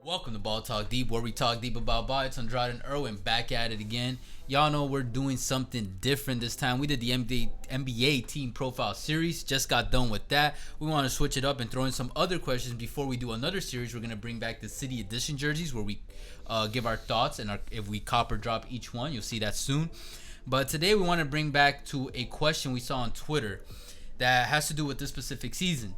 Welcome to Ball Talk Deep, where we talk deep about ball. It's Andrade and Erwin back at it again. Y'all know we're doing something different this time. We did the NBA team profile series, just got done with that. We want to switch it up and throw in some other questions before we do another series. We're going to bring back the City Edition jerseys where we give our thoughts and if we cop or drop each one. You'll see that soon. But today we want to bring back to a question we saw on Twitter that has to do with this specific season.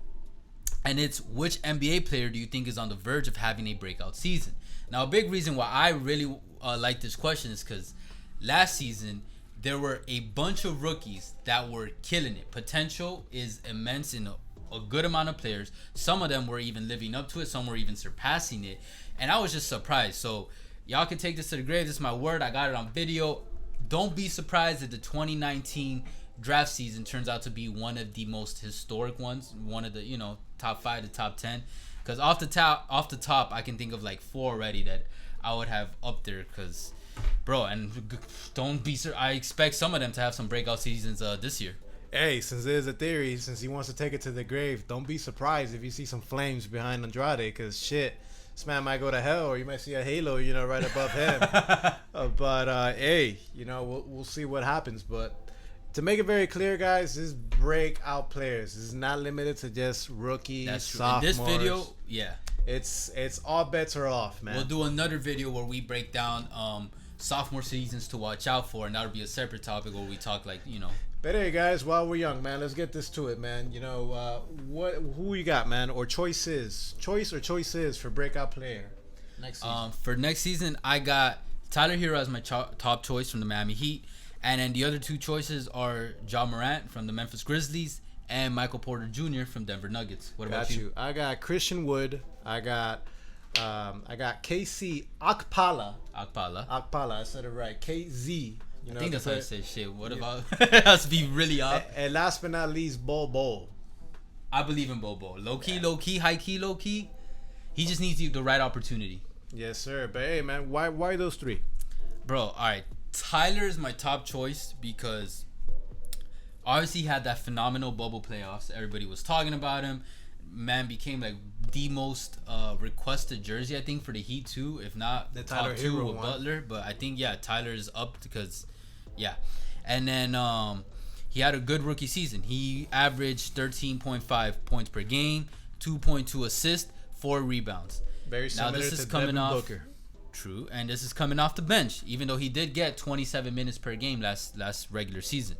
And it's, which NBA player do you think is on the verge of having a breakout season? Now, a big reason why I really like this question is because last season, there were a bunch of rookies that were killing it. Potential is immense in a good amount of players. Some of them were even living up to it. Some were even surpassing it. And I was just surprised. So y'all can take this to the grave. This is my word. I got it on video. Don't be surprised if the 2019 draft season turns out to be one of the most historic ones, one of the top 5 to top 10, because off the top I can think of like 4 already that I would have up there, because don't be I expect some of them to have some breakout seasons this year. Hey, since there's a theory, since he wants to take it to the grave, don't be surprised if you see some flames behind Andrade, because this man might go to hell, or you might see a halo, right above him. Hey, we'll see what happens. But to make it very clear, guys, this is breakout players. This is not limited to just rookies, That's true. sophomores. In this video, yeah, it's all bets are off, man. We'll do another video where we break down sophomore seasons to watch out for, and that'll be a separate topic where we talk But hey, guys, while we're young, man, let's get this to it, man. Who you got, man, or choices for breakout player next season? For next season, I got Tyler Herro as my top choice from the Miami Heat. And then the other 2 choices are Ja Morant from the Memphis Grizzlies and Michael Porter Jr. from Denver Nuggets. What about you? I got Christian Wood. I got KC Okpala. Okpala. I said it right. KZ. I think that's how you say shit. What about? It has to be really off. And last but not least, Bol. I believe in Bol. Low key, high key, low key. He just needs the right opportunity. Yes, sir. But hey, man, why those 3? Bro, all right. Tyler is my top choice because obviously he had that phenomenal bubble playoffs. Everybody was talking about him. Man became like the most requested jersey, I think, for the Heat too, if not the top 2 with Butler. But I think Tyler is up because and then he had a good rookie season. He averaged 13.5 points per game, 2.2 assists, 4 rebounds. Very similar to Devin Booker. True, and this is coming off the bench, even though he did get 27 minutes per game last regular season.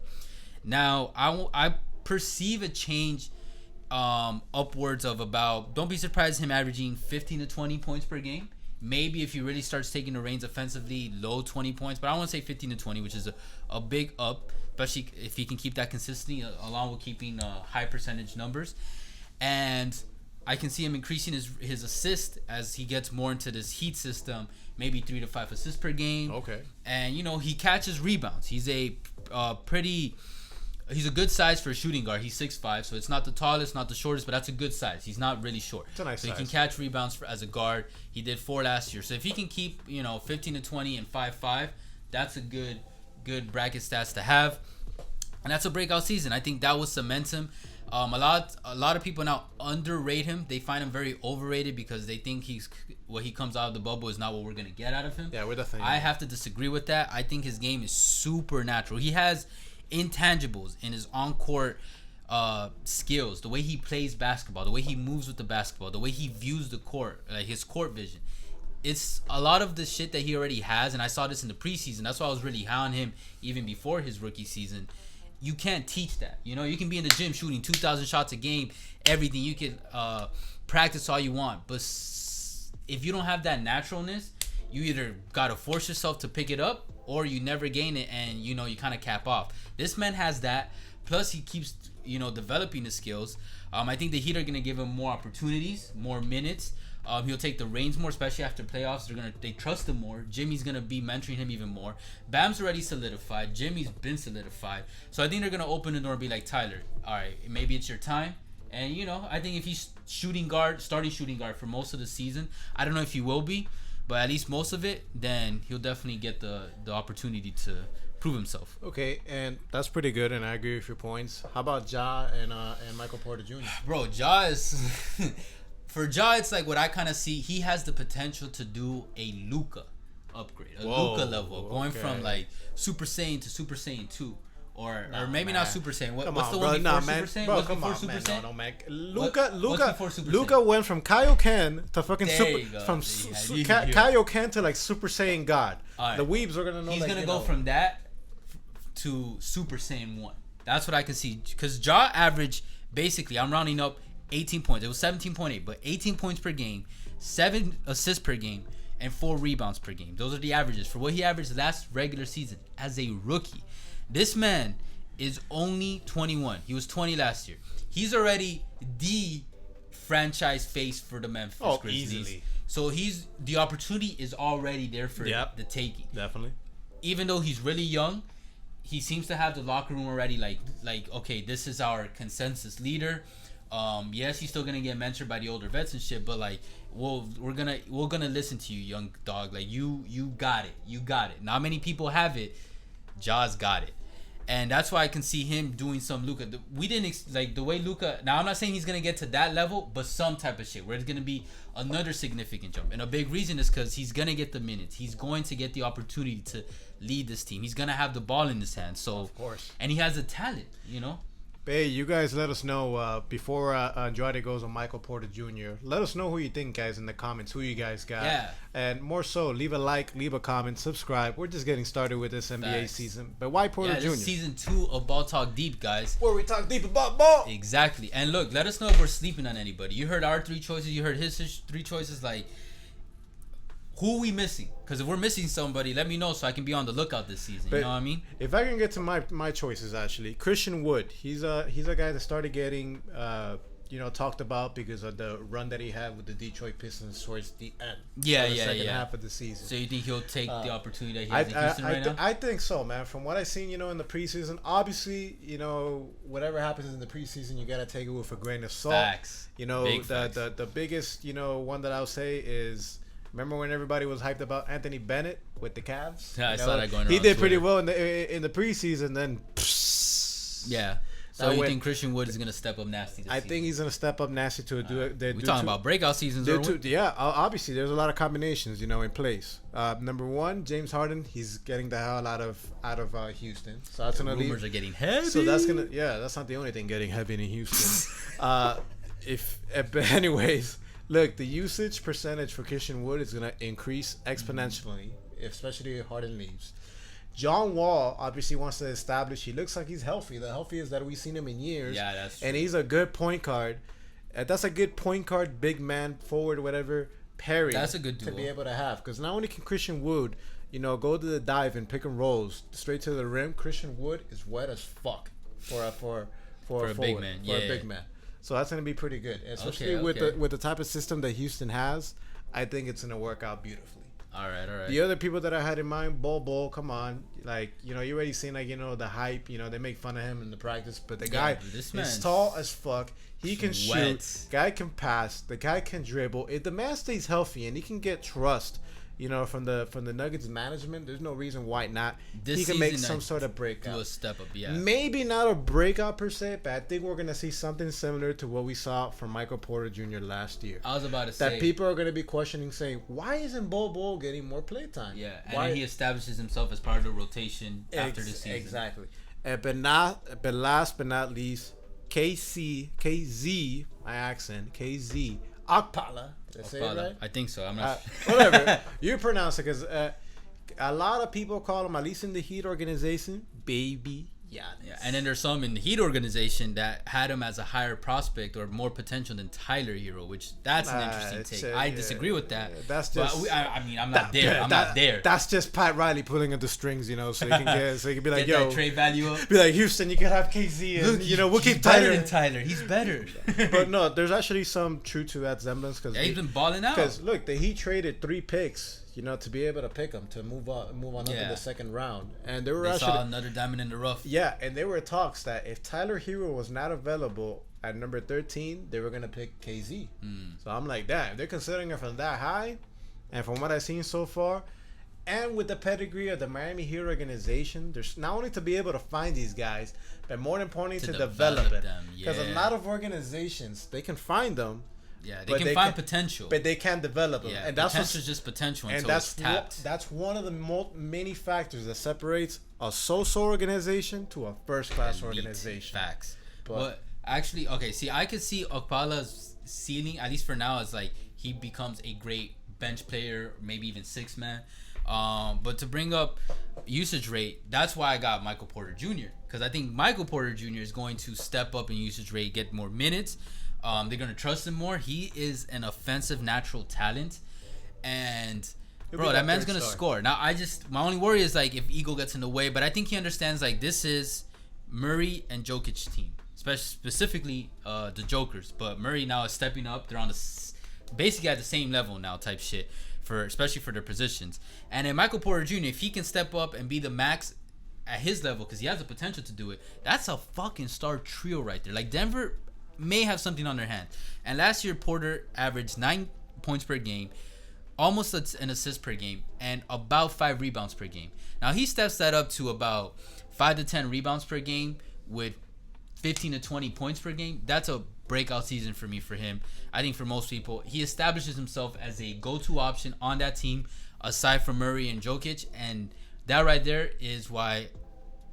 Now, I perceive a change upwards of about, don't be surprised him averaging 15 to 20 points per game. Maybe if he really starts taking the reins offensively, low 20 points, but I want to say 15 to 20, which is a big up, especially if he can keep that consistency along with keeping high percentage numbers. And I can see him increasing his assist as he gets more into this Heat system, maybe 3 to 5 assists per game. Okay. And he catches rebounds. He's a good size for a shooting guard. He's 6'5", so it's not the tallest, not the shortest, but that's a good size. He's not really short. It's a nice size. He can catch rebounds as a guard. He did 4 last year. So if he can keep 15 to 20 and 5'5", that's a good bracket stats to have. And that's a breakout season. I think that will cement him. A lot of people now underrate him. They find him very overrated because they think what he comes out of the bubble is not what we're gonna get out of him. Yeah, we're definitely. I have to disagree with that. I think his game is supernatural. He has intangibles in his on-court skills, the way he plays basketball, the way he moves with the basketball, the way he views the court, like his court vision. It's a lot of the shit that he already has, and I saw this in the preseason. That's why I was really high on him even before his rookie season. You can't teach that. You can be in the gym shooting 2,000 shots a game, everything. You can practice all you want. But if you don't have that naturalness, you either got to force yourself to pick it up or you never gain it and, you kind of cap off. This man has that. Plus, he keeps, developing the skills. I think the Heat are going to give him more opportunities, more minutes. He'll take the reins more, especially after playoffs. They trust him more. Jimmy's gonna be mentoring him even more. Bam's already solidified. Jimmy's been solidified. So I think they're gonna open the door and be like, Tyler, all right, maybe it's your time. And I think if he's starting shooting guard for most of the season, I don't know if he will be, but at least most of it, then he'll definitely get the opportunity to prove himself. Okay, and that's pretty good, and I agree with your points. How about Ja and Michael Porter Jr.? Bro, Ja is For Ja, it's like what I kind of see. He has the potential to do a Luka upgrade, a Luka level, going from like Super Saiyan to Super Saiyan 2. Or maybe not Super Saiyan. What's the one before Super Saiyan? What's before Super Saiyan? No, man. What's Luka went from Kaioken to fucking Kaioken to like Super Saiyan God. Right. The weebs are gonna know. He's gonna go from that to Super Saiyan 1. That's what I can see. Because Ja averaged, basically, I'm rounding up 18 points. It was 17.8, but 18 points per game, 7 assists per game, and 4 rebounds per game. Those are the averages for what he averaged last regular season as a rookie. This man is only 21. He was 20 last year. He's already the franchise face for the Memphis Grizzlies. Easily. So the opportunity is already there for the taking. Definitely. Even though he's really young, he seems to have the locker room already like okay, this is our consensus leader. Yes, he's still gonna get mentored by the older vets and shit, but like, we're gonna listen to you, young dog. Like you got it. Not many people have it. Ja's got it, and that's why I can see him doing some Luka. We didn't like the way Luka. Now I'm not saying he's gonna get to that level, but some type of shit where it's gonna be another significant jump. And a big reason is because he's gonna get the minutes. He's going to get the opportunity to lead this team. He's gonna have the ball in his hands. So of course, and he has the talent, Hey, you guys let us know before Andrade goes on Michael Porter Jr. Let us know who you think, guys, in the comments, who you guys got. Yeah. And more so, leave a like, leave a comment, subscribe. We're just getting started with this NBA season. But why Porter Jr.? This is season 2 of Ball Talk Deep, guys. Where we talk deep about ball. Exactly. And look, let us know if we're sleeping on anybody. You heard our 3 choices. You heard his 3 choices. Like, who are we missing? Because if we're missing somebody, let me know so I can be on the lookout this season. You know what I mean? If I can get to my choices, actually, Christian Wood. He's a guy that started getting talked about because of the run that he had with the Detroit Pistons towards the end. The second half of the season. So you think he'll take the opportunity that he has in Houston right now? I think so, man. From what I've seen, in the preseason, obviously, whatever happens in the preseason, you gotta take it with a grain of salt. Facts. The biggest one that I'll say is. Remember when everybody was hyped about Anthony Bennett with the Cavs? Yeah, I saw that going around. He did pretty well in the preseason. Then, yeah. So you think Christian Wood is gonna step up nasty this season? I think he's gonna step up nasty to do it. We're talking about breakout seasons, yeah. Obviously, there's a lot of combinations, in place. Number 1, James Harden. He's getting the hell out of Houston. So that's gonna rumors are getting heavy. So that's not the only thing getting heavy in Houston. But anyways. Look, the usage percentage for Christian Wood is going to increase exponentially, especially if Harden leaves. John Wall obviously wants to establish he looks like he's healthy. The healthiest that we've seen him in years. Yeah, that's true. And he's a good point guard. That's a good point guard, big man, forward, whatever, pairing. That's a good duo. To be able to have. Because not only can Christian Wood, go to the dive and pick and rolls straight to the rim, Christian Wood is wet as fuck for a big man. For a big man. So that's going to be pretty good, especially with the type of system that Houston has. I think it's going to work out beautifully. All right. The other people that I had in mind, Bol, come on, like you already seen the hype. They make fun of him in the practice, but the guy is tall as fuck. He can shoot. Guy can pass. The guy can dribble. If the man stays healthy and he can get trust. From the Nuggets management, there's no reason why not. He can make some sort of breakout. Do a step up, yeah. Maybe not a breakout per se, but I think we're gonna see something similar to what we saw from Michael Porter Jr. last year. I was about to say that people are gonna be questioning, saying, "Why isn't Bol getting more playtime?" Yeah, and then he establishes himself as part of the rotation after the season. Exactly. But last but not least, KZ, my accent, KZ Okpala. Did I say it right? I think so. I'm not sure. Whatever. You pronounce it because a lot of people call him, at least in the Heat organization, Baby Giannis. Yeah, and then there's some in the Heat organization that had him as a higher prospect or more potential than Tyler Herro, which that's an interesting take. I disagree with that. That's just. But I'm not there. I'm not there. That's just Pat Riley pulling at the strings, so he can be like, yo, that trade value up. Be like, Houston, you can have KZ, and look, we'll keep Tyler. Better than Tyler. He's better. But no, there's actually some truth to that semblance because he's been balling out. Because look, the Heat traded 3 picks. To be able to pick them to move on up to the second round, and they saw another diamond in the rough. Yeah, and there were talks that if Tyler Herro was not available at number 13, they were gonna pick KZ. So I'm like, damn, they're considering it from that high, and from what I've seen so far, and with the pedigree of the Miami Heat organization, there's not only to be able to find these guys, but more importantly to develop it. Because a lot of organizations they can find them. Yeah, they can find potential, but they can't develop them. Yeah, and that's potential is just potential and until that's it's tapped. that's one of the many factors that separates a so-so organization to a first-class organization. Facts. But actually, okay, see, I could see Okpala's ceiling, at least for now, is like he becomes a great bench player, maybe even six man. But to bring up usage rate, that's why I got Michael Porter Jr. Because I think Michael Porter Jr. is going to step up in usage rate, get more minutes. They're going to trust him more. He is an offensive natural talent. And, bro, that man's going to score. Now, my only worry is, like, if Ego gets in the way. But I think he understands, like, this is Murray and Jokic team. Specifically the Jokers. But Murray now is stepping up. They're on basically at the same level now type shit. Especially for their positions. And then Michael Porter Jr., if he can step up and be the max at his level, because he has the potential to do it, that's a fucking star trio right there. Like, Denver may have something on their hand. And last year, Porter averaged 9 points per game, almost an assist per game, and about 5 rebounds per game. Now, he steps that up to about 5 to 10 rebounds per game with 15 to 20 points per game. That's a breakout season for me, for him. I think for most people, he establishes himself as a go-to option on that team aside from Murray and Jokic, and that right there is why,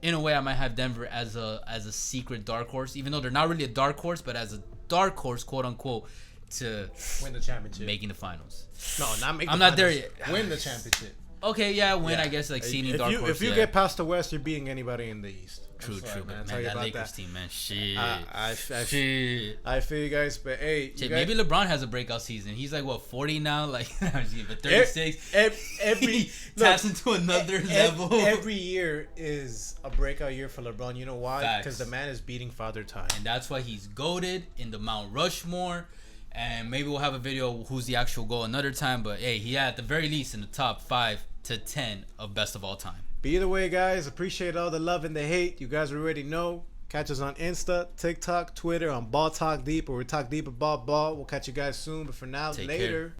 in a way, I might have Denver as a secret dark horse, even though they're not really a dark horse, but as a dark horse, quote unquote, to win the championship, making the finals. No, not make. I'm not there yet. Win the championship. Okay, yeah, win. I guess like seeding dark horse. If you get past the West, you're beating anybody in the East. True, man. That Lakers team, man. Shit. I feel you guys, but hey, maybe LeBron has a breakout season. He's like, what, 40 now? Like, but 36. Every taps into another level. Every year is a breakout year for LeBron. You know why? Because the man is beating Father Time, and that's why he's goated in the Mount Rushmore. And maybe we'll have a video of who's the actual goal another time. But hey, he at the very least in the top 5 to 10 of best of all time. But either way, guys, appreciate all the love and the hate. You guys already know. Catch us on Insta, TikTok, Twitter, on Ball Talk Deep, or we talk deep about ball. We'll catch you guys soon. But for now, later. Care.